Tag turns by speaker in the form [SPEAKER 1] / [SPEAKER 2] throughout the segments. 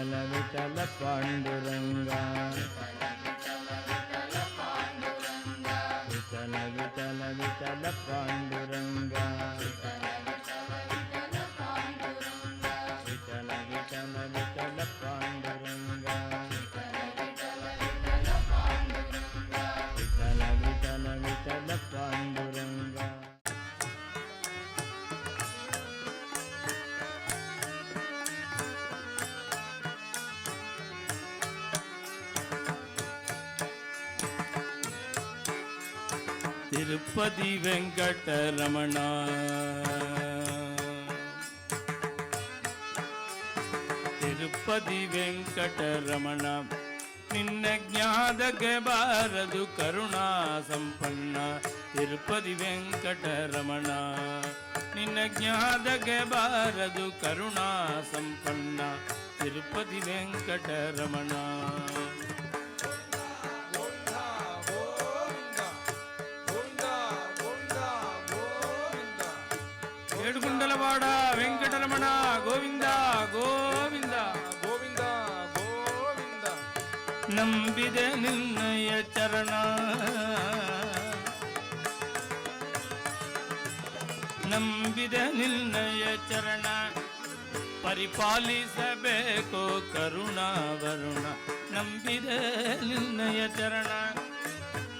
[SPEAKER 1] विठल विठल पांडुरंगा विठल विठल विठल पांडुरंगा विठल विठल विठल पांडुरंगा विठल विठल विठल पांडुरंगा. तिरुपति वेंकटरमण तिरुपति वेंकटरमण निन्न ज्ञादगे बारदु करुणा संपन्न तिरुपति वेंकटरमण निन्न ज्ञादगे बारदु करुणा संपन्न तिरुपति वेंकटरमण. ఏడుగుండలవాడ వెంకటరమణ గోవింద గోవింద గోవింద గోవింద. ನಂಬಿದೆ ನಿನ್ನಯ ಚರಣ ನಂಬಿದೆ ನಿನ್ನಯ ಚರಣ ಪರಿಪಾಲಿಸಬೇಕು ಕರುಣಾವರುಣ ನಂಬಿದೆ ನಿನ್ನಯ ಚರಣ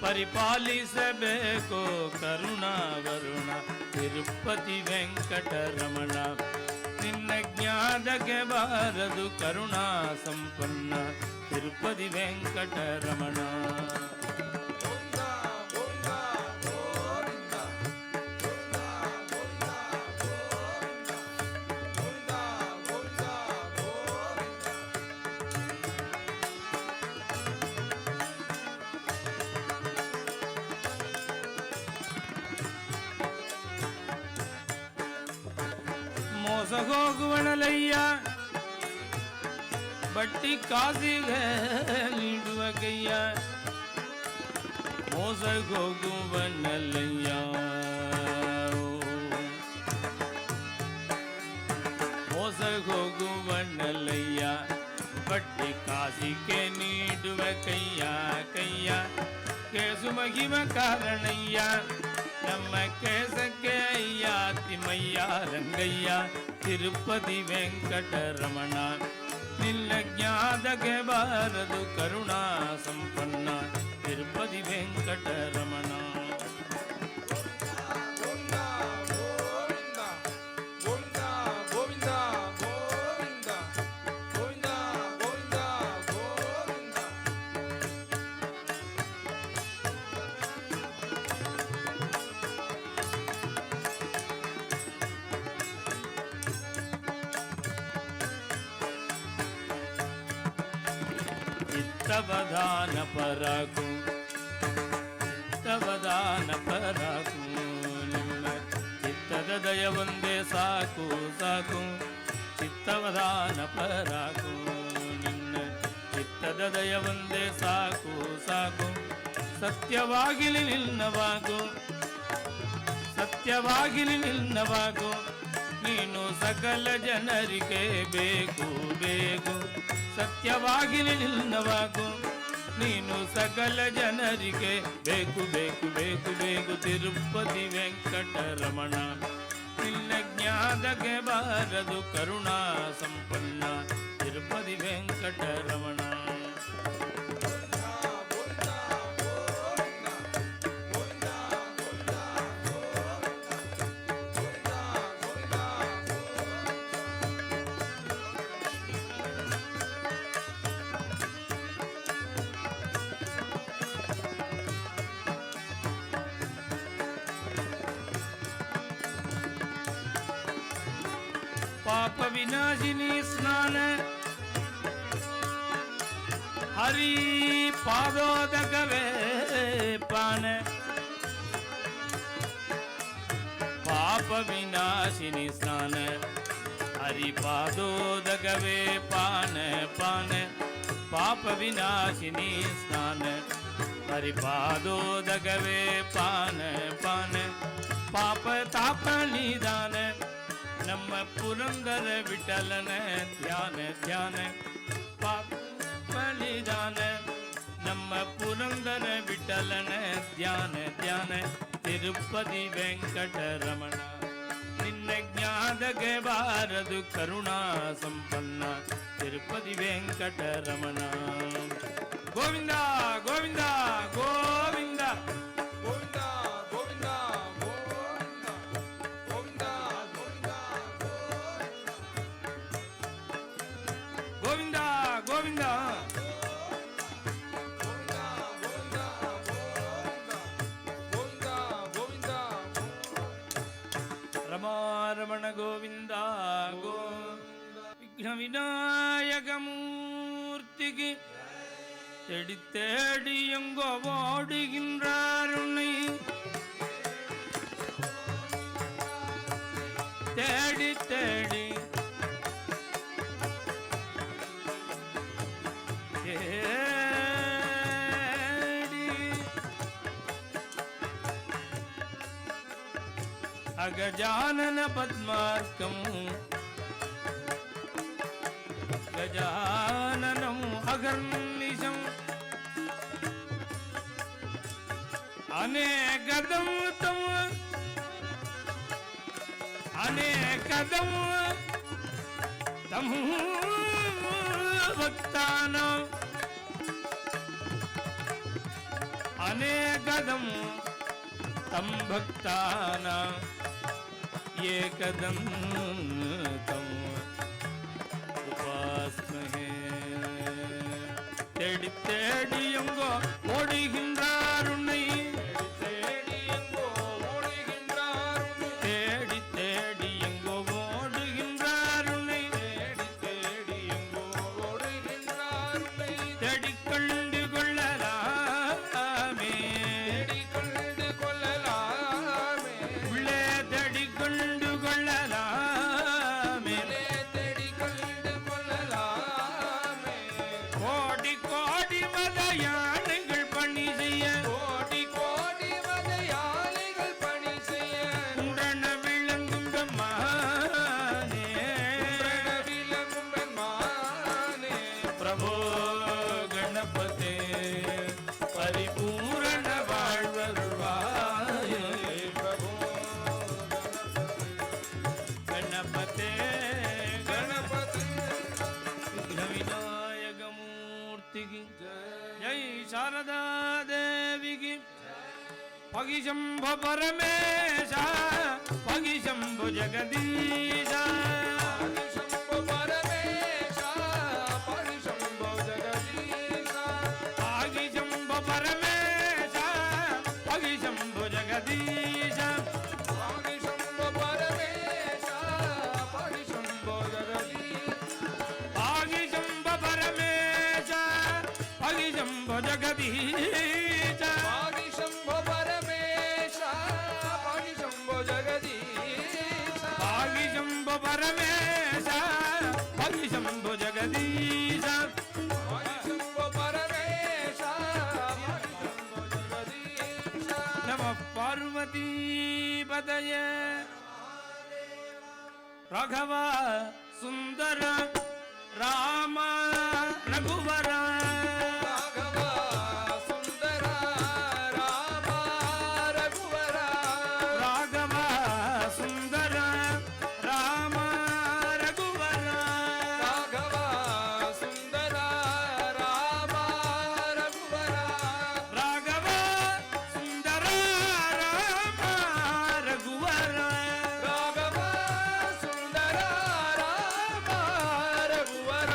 [SPEAKER 1] ಪರಿಪಾಲಿಸಬೇಕು ಕರುಣಾವರುಣ ತಿರುಪತಿ ವೆಂಕಟರಮಣ ನಿನ್ನ ಜ್ಞಾನಕ್ಕೆ ಬಾರದು ಕರುಣಾ ಸಂಪನ್ನ ತಿರುಪತಿ ವೆಂಕಟರಮಣ. ಮೋಸ ಹೋಗುವನಲಯ್ಯ ಬಟ್ಟಿ ಕಾಸಿಗೆ ನೀಡುವ ಕೈಯ ಮೋಸ ಹೋಗುವನಲಯ್ಯ ಮೋಸ ಹೋಗುವನಲಯ್ಯ ಬಟ್ಟಿ ಕಾಸಿಗೆ ನೀಡುವ ಕೈಯ ಕೈಯ ಕೇಸು ಮಹಿಮ ಕಾರಣಯ್ಯ ನಮ್ಮ ಕೇಸಕ್ಕೆ ಅಯ್ಯ ತಿಮ್ಮಯ್ಯ ರಂಗಯ್ಯ ತಿರುಪತಿ ವೆಂಕಟರಮಣ ನಿನ್ನ ಜ್ಞಾನಕ್ಕೆ ಬಾರದು ಕರುಣಾ ಸಂಪನ್ನ ತಿರುಪತಿ ವೆಂಕಟರಮಣ. ಚಿತ್ತವಧಾನ ಪರಾಕು ಚಿತ್ತವಧಾನ ಪರಾಕು ನಿಮ್ಮ ಚಿತ್ತದ ದಯ ಒಂದೇ ಸಾಕು ಸಾಕು ಚಿತ್ತವಧಾನ ಪರಾಕು ನಿನ್ನ ಚಿತ್ತದ ದಯ ಒಂದೇ ಸಾಕು ಸಾಕು ಸತ್ಯವಾಗಿಲಿ ನಿನ್ನವಾಗು ಸತ್ಯವಾಗಿಲಿ ನಿನ್ನವಾಗು ನೀನು ಸಕಲ ಜನರಿಗೆ ಬೇಕು ಬೇಕು ಸತ್ಯವಾಗಿಲಿ ನಿನ್ನವಾಗು ನೀನು ಸಕಲ ಜನರಿಗೆ ಬೇಕು ಬೇಕು ಬೇಕು ಬೇಕು ತಿರುಪತಿ ವೆಂಕಟರಮಣ ನಿನ್ನ ಜ್ಞಾನಕ್ಕೆ ಬಾರದು ಕರುಣಾ ಸಂಪನ್ನ ತಿರುಪತಿ ವೆಂಕಟರಮಣ. ಪಾಪ ವಿನಾಶಿನಿ ಸ್ನಾನ ಹರಿ ಪಾದೋದಕವೇ ಪಾನ ಪಾಪ ವಿನಾಶಿನಿ ಸ್ನಾನ ಹರಿ ಪಾದೋದಕವೇ ಪಾನ ಪಾನ ಪಾಪ ವಿನಾಶಿನಿ ಸ್ನಾನ ಹರಿ ಪಾದೋದಕವೇ ಪಾನ ಪಾನ ಪಾಪ ತಾಪ ನಿದಾನ ನಮ್ಮ ಪುರಂದರ ವಿಠಲನ ಧ್ಯಾನ ಧ್ಯಾನ ಪಾಪ ಬಲಿದಾನ ನಮ್ಮ ಪುರಂದರ ವಿಠಲನ ಧ್ಯಾನ ಧ್ಯಾನ ತಿರುಪತಿ ವೆಂಕಟರಮಣ ನಿನ್ನ ಜ್ಞಾನಗೆ ಬಾರದು ಕರುಣಾ ಸಂಪನ್ನ ತಿರುಪತಿ ವೆಂಕಟರಮಣ ಗೋವಿಂದ ಗೋವಿಂದ ಗೋವಿಂದ
[SPEAKER 2] ಗೋವಿಂದ ಗೋವಿಂದ ಗೋವಿಂದ ಗೋವಿಂದ
[SPEAKER 1] ಗೋವಿಂದ ಗೋವಿಂದ ರಮಾರಮಣ ಗೋವಿಂದ ಗೋ ವಿಘ್ನ ವಿನಾಯಕ மூர்த்திக்கு தேடி தேடி எங்கோ ஓடுகின்றார் உன்னை தேடி தேடி தேடி அகஜானன பத்மார்க்கம் கஜானனம் அகர்நிஷம் அநேகதம் தம் அநேகதம் தம் பக்தானாம் அநேகதம் தம் பக்தானாம் ஏகதம் தம் தேடி தேடி எங்கோ ஓடுகின்றார் உன்னை
[SPEAKER 2] தேடி எங்கோ ஓடுகின்றார்
[SPEAKER 1] தேடி தேடி எங்கோ ஓடுகின்றார் உன்னை
[SPEAKER 2] தேடி தேடி எங்கோ ஓடுகின்றார்
[SPEAKER 1] தேடிக் கண்டு கொள்ளலாமே
[SPEAKER 2] தேடிக் கொண்டு கொள்ளலாமே
[SPEAKER 1] உள்ளே தேடிக் கொண்டு கொள்ளலாமே
[SPEAKER 2] தேடிக் கொண்டு கொள்ளலாமே
[SPEAKER 1] கோடி கோடி மதயானைகள் பணி செய்ய
[SPEAKER 2] கோடி கோடி மதயாளிகள் பணி செய்ய
[SPEAKER 1] உடன விளங்கும் பெம்மானே
[SPEAKER 2] விளங்கும் பெருமானே
[SPEAKER 1] பிரபோ கணபதே பரிபூரண வாழ்வருள்வாயே
[SPEAKER 2] பிரபு
[SPEAKER 1] கணபதே
[SPEAKER 2] கணபதி
[SPEAKER 1] விக்ன விநாயக மூர்த்திக்கு ஜெய் சாரதா தேவிக்கு பகிஷம்பு பரமேஷ பகிஷம்பு ஜெகதீஷ
[SPEAKER 2] शंभो परमेश परिशंभो जगदीश
[SPEAKER 1] பகிஷம்பு பரமேஷ பகிஷம்பு ஜெகதீஷ
[SPEAKER 2] शंभो परमेश परिशंभो जगदीश
[SPEAKER 1] பகிஷம்பு பரமேஷ பகிஷம்பு ஜெகதீஷ
[SPEAKER 2] शंभो परमेश परिशंभो जगदीश
[SPEAKER 1] பகிஷம்பு பரமேஷ பகிஷம்பு ஜெகதீஷ
[SPEAKER 2] शंभो परमेश परिशंभो जगदीश
[SPEAKER 1] நம பார்வதி பதய ராகவ சுந்தர ராம ரகுவர
[SPEAKER 2] राघव सुंदर राम रघुवर
[SPEAKER 1] ராகவ சுந்தர ராம ரகுவர
[SPEAKER 2] राघव सुंदर राम रघुवर
[SPEAKER 1] ராகவ சுந்தர ராம ரகுவர
[SPEAKER 2] राघव सुंदर राम रघुवर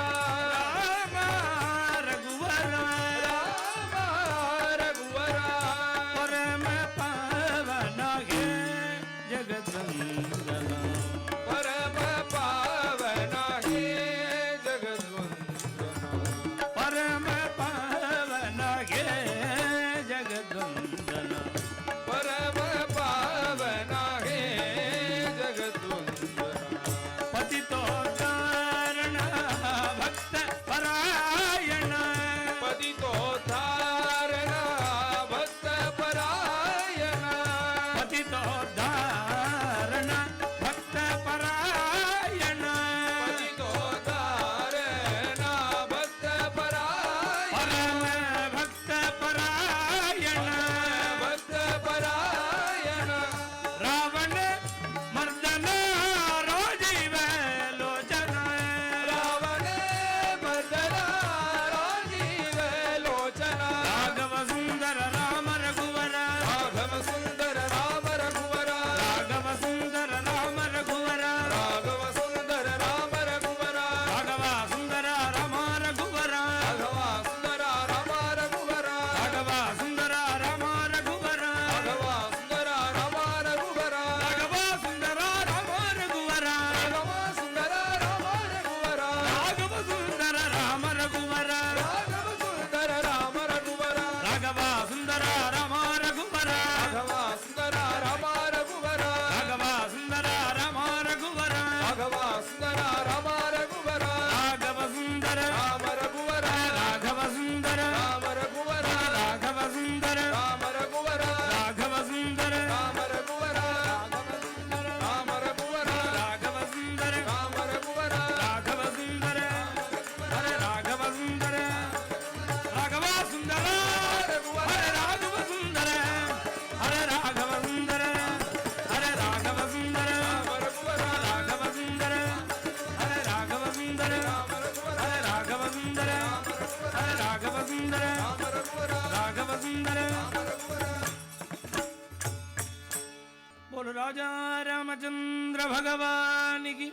[SPEAKER 1] భగవానికి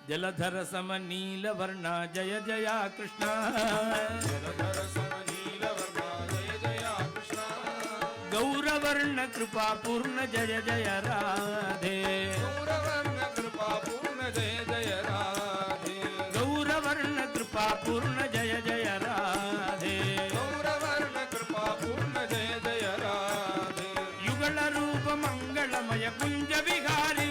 [SPEAKER 1] జలధర సమ నీల వర్ణ జయ జయ కృష్ణ
[SPEAKER 2] జలధర సమనీల వర్ణ జయ జయ కృష్ణ
[SPEAKER 1] గౌరవర్ణ కృపా పూర్ణ జయ జయ రాధే
[SPEAKER 2] గౌరవర్ణ కృపా పూర్ణ జయ జయ రాధే
[SPEAKER 1] గౌరవర్ణ కృపా పూర్ణ జయ జయ రాధే
[SPEAKER 2] గౌరవర్ణ కృపా పూర్ణ జయ జయ రాధే
[SPEAKER 1] యుగళ రూప మంగళమయ కుంజ విహారీ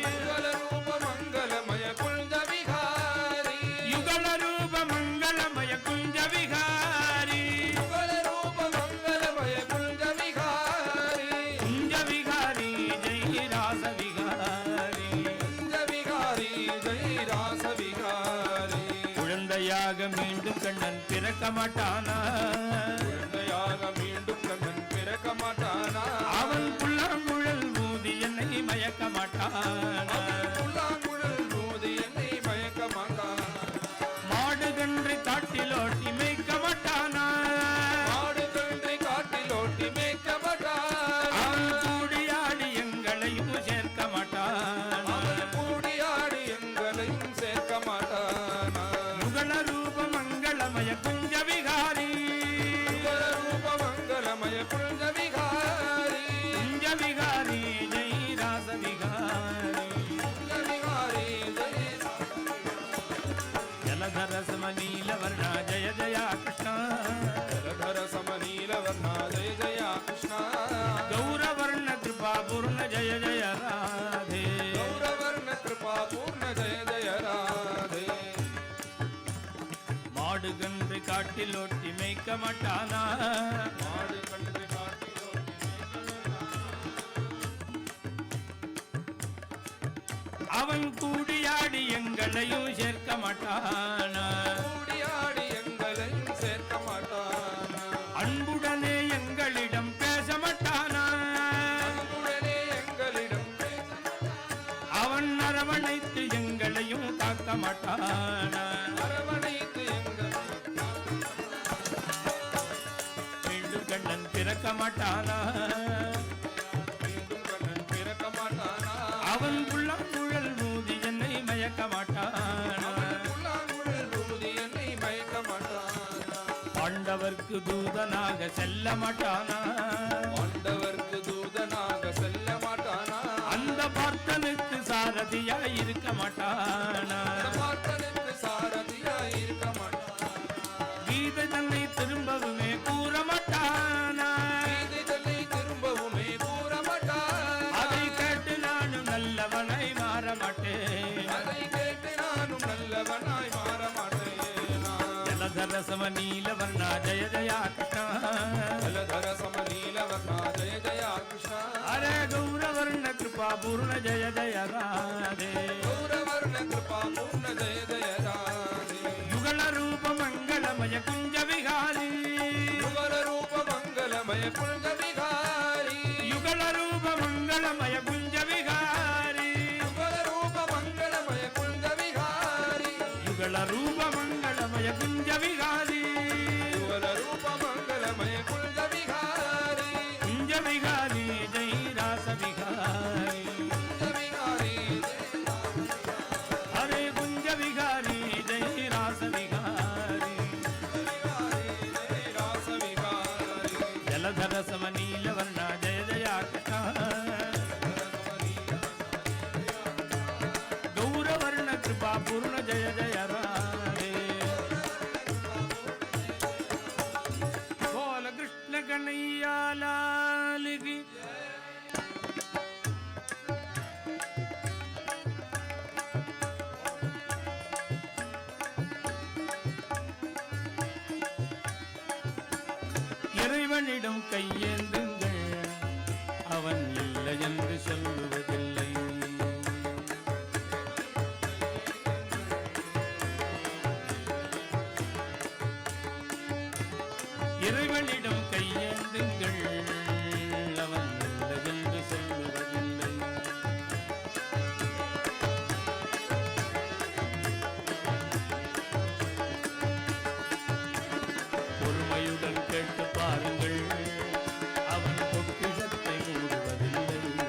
[SPEAKER 2] యుగల రూప మంగళమయ కుంజ విహారీ
[SPEAKER 1] యుగళ రూప మంగళమయ కుంజ విహారీ
[SPEAKER 2] యుగల రూప మంగళమయ కుంజ విహారీ
[SPEAKER 1] కుంజ విహారీ జై రాస విహారీ
[SPEAKER 2] కుంజ విహారీ జై రాస విహారీ
[SPEAKER 1] குழந்தையாக மீண்டும் கண்ணன் பிறக்க மாட்டானா
[SPEAKER 2] குழந்தையாக மீண்டும் கண்ணன் பிறக்க மாட்டானா
[SPEAKER 1] அவன் புல்லாங்குழல் ஊதி என்னை மயக்க மாட்டானா
[SPEAKER 2] புல்லாங்குழல் மோதி என்னை மயக்க மாட்டானா
[SPEAKER 1] மாடு கன்று காட்டிலோட்டி மேய்க்க மாட்டானா
[SPEAKER 2] மாடு கன்றை காட்டில் ஓட்டி மேய்க்க மாட்டானா
[SPEAKER 1] அவன் கூடியாடி எங்களையும் சேர்க்க மாட்டானா
[SPEAKER 2] அவன் கூடியாடி எங்களையும் சேர்க்க மாட்டானா
[SPEAKER 1] யுகல ரூப மங்களமய குஞ்ச விகாரி
[SPEAKER 2] யுகல ரூப மங்களமய குஞ்ச விகாரி
[SPEAKER 1] குஞ்ச விகாரி ஜெய் ராச விகாரி
[SPEAKER 2] குஞ்ச விகாரி ஜெய
[SPEAKER 1] ஜலதர சம நீல வர்ணா ஜய ஜய கிருஷ்ண
[SPEAKER 2] ஜலதர சமநீல வர்ணா ஜெய ஜய கிருஷ்ண
[SPEAKER 1] கௌரவர்ண கிருபா பூர்ண ஜய ஜய ராதே
[SPEAKER 2] கௌரவர்ண கிருபா பூர்ண ஜெய ஜய ராதே
[SPEAKER 1] மாடு கன்று காட்டில் ஓட்டி மேய்க்க மாட்டானா
[SPEAKER 2] மாடு கன்று காட்டில் ஓட்டி
[SPEAKER 1] அவன் கூடியாடி எங்களையும் சேர்க்க மாட்டானா
[SPEAKER 2] கூடியாடி எங்களையும் சேர்க்க மாட்டானா
[SPEAKER 1] அன்புடனே எங்களிடம் பேச மாட்டானா
[SPEAKER 2] அன்புடனே எங்களிடம் பேச
[SPEAKER 1] அவன் அரவணைத்து எங்களையும் காக்க மாட்டானா
[SPEAKER 2] அரவணைத்து எங்கள்
[SPEAKER 1] மீண்டும் கண்ணன் பிறக்க மாட்டானா
[SPEAKER 2] மீண்டும் கண்ணன் பிறக்க மாட்டானா
[SPEAKER 1] அவன் புல்லாங்குழல் மூதி என்னை மயக்க மாட்டானா
[SPEAKER 2] புல்லாங்குழல் ஊதி என்னை மயக்க மாட்டானா
[SPEAKER 1] பாண்டவர்க்கு தூதனாக செல்ல மாட்டானா
[SPEAKER 2] ஆண்டவர்க்கு தூதனாக செல்ல மாட்டானா
[SPEAKER 1] அந்த பார்த்தனுக்கு சாரதியாய் இருக்க மாட்டானா
[SPEAKER 2] பார்த்தனுக்கு சாரதியாய் இருக்க மாட்டானா
[SPEAKER 1] கீதை தன்னை திரும்பவுமே கூற மாட்டானா
[SPEAKER 2] நீதி தன்னை திரும்பவுமே கூற மாட்டானா
[SPEAKER 1] அதை கேட்டு நானும் நல்லவனாய் மாற மாட்டேன்
[SPEAKER 2] அதை கேட்டு நானும் நல்லவனாய் மாற மாட்டேனா
[SPEAKER 1] ஜலதர சம நீல வர்ணா ஜய ஜயா கிருஷ்ணா
[SPEAKER 2] ஜலதர சமநீல வர்ணா ஜய ஜய கிருஷ்ண
[SPEAKER 1] அரே கௌரவர்ண கிருபா பூர்ண ஜய ஜய ராதே
[SPEAKER 2] கௌரவர்ண கிருபா பூர்ண ஜய ஜய ராதே
[SPEAKER 1] யுகல ரூப மங்களமய குஞ்ச விகாரி
[SPEAKER 2] யுகல ரூப மங்களமய குஞ்ச விகாரி
[SPEAKER 1] யுகல ரூப மங்களமய குஞ்ச விகாரி
[SPEAKER 2] யுகல ரூப மங்களமய குஞ்ச விகாரி
[SPEAKER 1] யுகல ரூப மங்களமய குஞ்ச விகாரி
[SPEAKER 2] யுகல ரூப மங்களமய குஞ்ச விகாரி
[SPEAKER 1] குஞ்ச விகாரி ஜெய் ராச விகாரி
[SPEAKER 2] குஞ்ச விகாரி
[SPEAKER 1] அரே குஞ்ச விகாரி ஜெய் ராச விகாரி
[SPEAKER 2] ஜெய ராச விகாரி
[SPEAKER 1] ஜலதர சம நீல வர்ணா ஜய ஜய கிருஷ்ணா கௌரவர்ண கிருபா பூர்ண ஜய ஜய ராதே போல கிருஷ்ண கண்ணையா லால் கி இறைவனிடம் கையேந்துங்கள் அவன் இல்லை என்று சொல்லுவதில்லை இறைவனிடம் கையேந்துங்கள் அவன் இல்லை என்று சொல்லுவதில்லை பொறுமையுடன் கேட்டு பாருங்கள் அவன் பொக்கிஷத்தை மூடுவதில்லை